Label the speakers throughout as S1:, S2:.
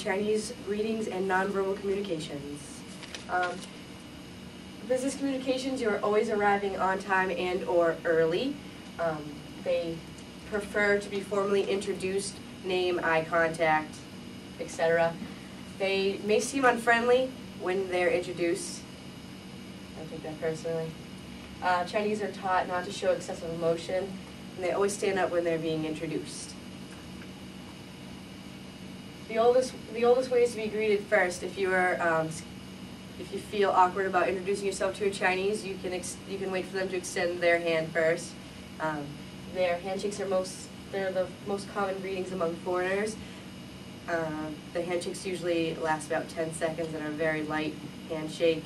S1: Chinese greetings and nonverbal communications. Business communications, you're always arriving on time and or early. They prefer to be formally introduced, name, eye contact, etc. They may seem unfriendly when they're introduced. I take that personally. Chinese are taught not to show excessive emotion, and they always stand up when they're being introduced. The oldest way is to be greeted first. If you feel awkward about introducing yourself to a Chinese, you can wait for them to extend their hand first. Their handshakes are they're the most common greetings among foreigners. The handshakes usually last about 10 seconds and are a very light handshake.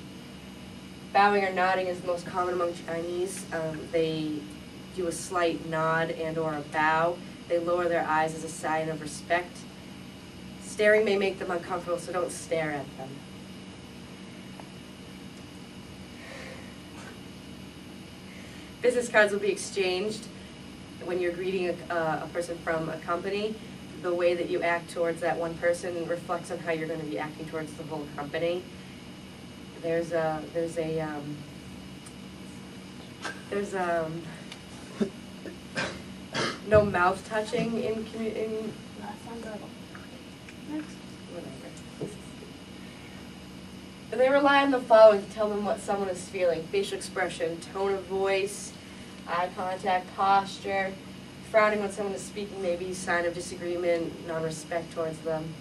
S1: Bowing or nodding is the most common among Chinese. They do a slight nod and or a bow. They lower their eyes as a sign of respect. Staring may make them uncomfortable, so don't stare at them. Business cards will be exchanged when you're greeting a person from a company. The way that you act towards that one person reflects on how you're going to be acting towards the whole company. There's no mouth touching in Next. Whatever. They rely on the following to tell them what someone is feeling: facial expression, tone of voice, eye contact, posture. Frowning when someone is speaking may be a sign of disagreement, non-respect towards them.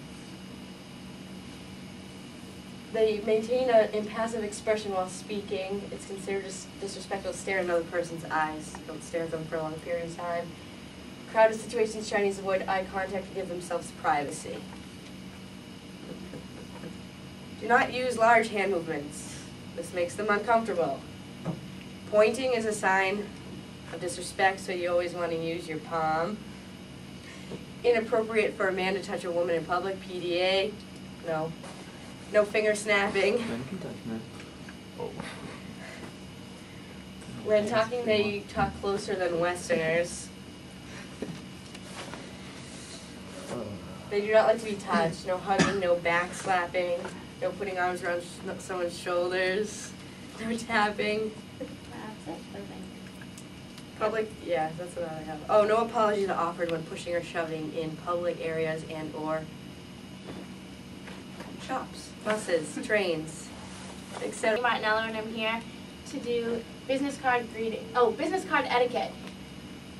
S1: They maintain an impassive expression while speaking. It's considered disrespectful to stare in another person's eyes. Don't stare at them for a long period of time. Crowded situations, Chinese avoid eye contact to give themselves privacy. Do not use large hand movements. This makes them uncomfortable. Pointing is a sign of disrespect, so you always want to use your palm. Inappropriate for a man to touch a woman in public, PDA. No. No finger snapping.
S2: Men can touch men. Oh.
S1: When talking, they talk closer than Westerners. They do not like to be touched. No hugging, no back slapping, no putting arms around someone's shoulders, no tapping.
S3: That's it, I think.
S1: Public, yeah, that's what I have. Oh, no apologies are offered when pushing or shoving in public areas and or shops, buses, trains, etc.
S3: Martinello, and I'm here to do business card etiquette.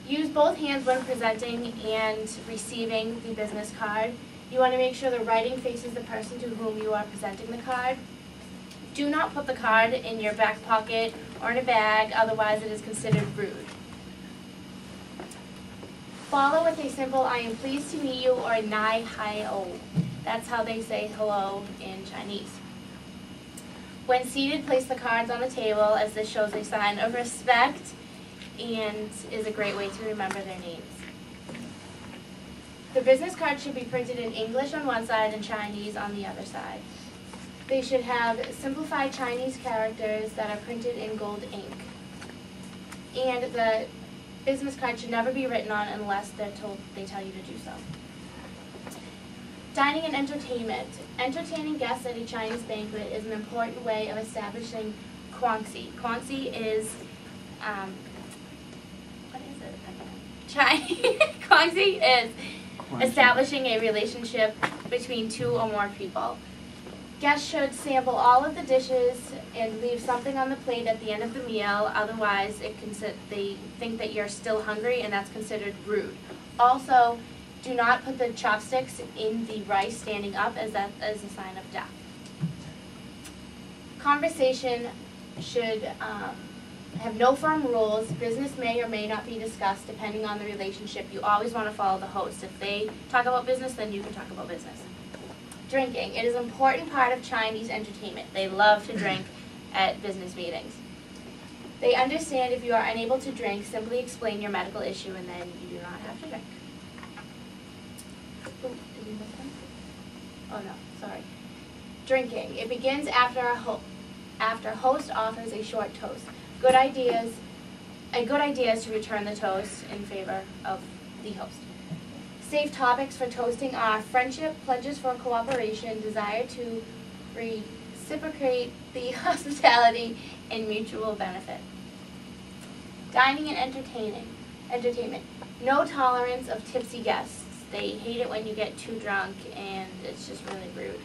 S3: Use both hands when presenting and receiving the business card. You want to make sure the writing faces the person to whom you are presenting the card. Do not put the card in your back pocket or in a bag, otherwise it is considered rude. Follow with a simple "I am pleased to meet you" or "Nai Hai O." That's how they say hello in Chinese. When seated, place the cards on the table, as this shows a sign of respect and is a great way to remember their names. The business card should be printed in English on one side and Chinese on the other side. They should have simplified Chinese characters that are printed in gold ink. And the business card should never be written on unless they tell you to do so. Dining and entertainment. Entertaining guests at a Chinese banquet is an important way of establishing guangxi. Guangxi is, guangxi is establishing a relationship between two or more people. Guests should sample all of the dishes and leave something on the plate at the end of the meal, otherwise they think that you're still hungry, and that's considered rude. Also, do not put the chopsticks in the rice standing up, as that is a sign of death. Conversation should have no firm rules. Business may or may not be discussed depending on the relationship. You always want to follow the host. If they talk about business, then you can talk about business. Drinking. It is an important part of Chinese entertainment. They love to drink at business meetings. They understand if you are unable to drink, simply explain your medical issue and then you do not have to drink. Oh, did we miss one? Oh no, sorry. Drinking. It begins after host offers a short toast. A good idea is to return the toast in favor of the host. Safe topics for toasting are friendship, pledges for cooperation, desire to reciprocate the hospitality, and mutual benefit. Dining and entertainment. No tolerance of tipsy guests. They hate it when you get too drunk, and it's just really rude.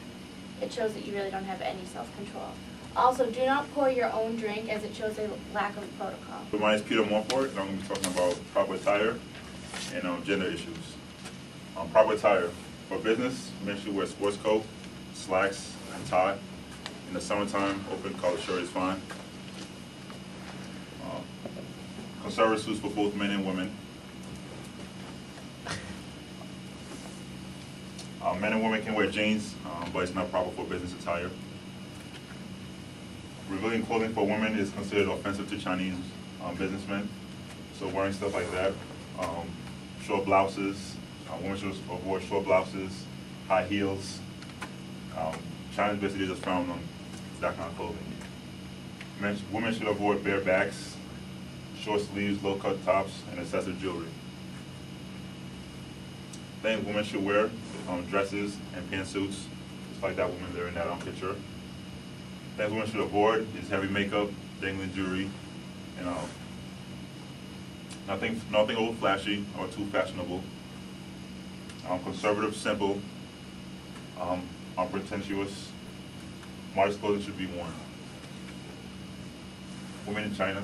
S3: It shows that you really don't have any self-control. Also, do not pour your own drink, as it shows a lack of protocol.
S4: So my name is Peter Montfort, and I'm going to be talking about proper attire and gender issues. Proper attire. For business, make sure you wear a sports coat, slacks, and tie. In the summertime, open collar shirt is fine. Conservative suits for both men and women. Men and women can wear jeans, but it's not proper for business attire. Revealing clothing for women is considered offensive to Chinese businessmen. So wearing stuff like that, short blouses, women should avoid short blouses, high heels. Chinese basically just frown on that kind of clothing. Women should avoid bare backs, short sleeves, low cut tops, and excessive jewelry. Things women should wear, dresses and pantsuits, just like that woman there in that picture. Things women should avoid is heavy makeup, dangling jewelry, and nothing old flashy or too fashionable. Conservative, simple, unpretentious, modest clothing should be worn. Women in China.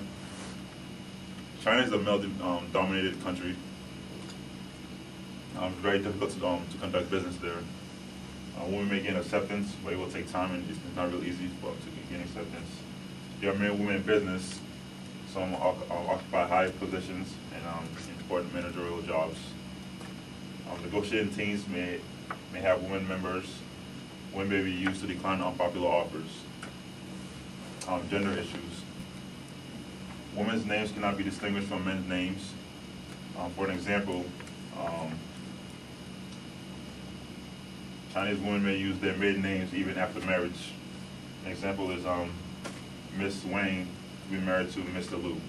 S4: China is a male-dominated country. Very difficult to conduct business there. Women may gain acceptance, but it will take time, and it's not real easy for them to gain acceptance. There are men and women in business. Some occupy high positions and important managerial jobs. Negotiating teams may have women members. Women may be used to decline unpopular offers. Gender issues. Women's names cannot be distinguished from men's names. For an example, Chinese women may use their maiden names even after marriage. An example is Miss Wang to be married to Mr. Liu.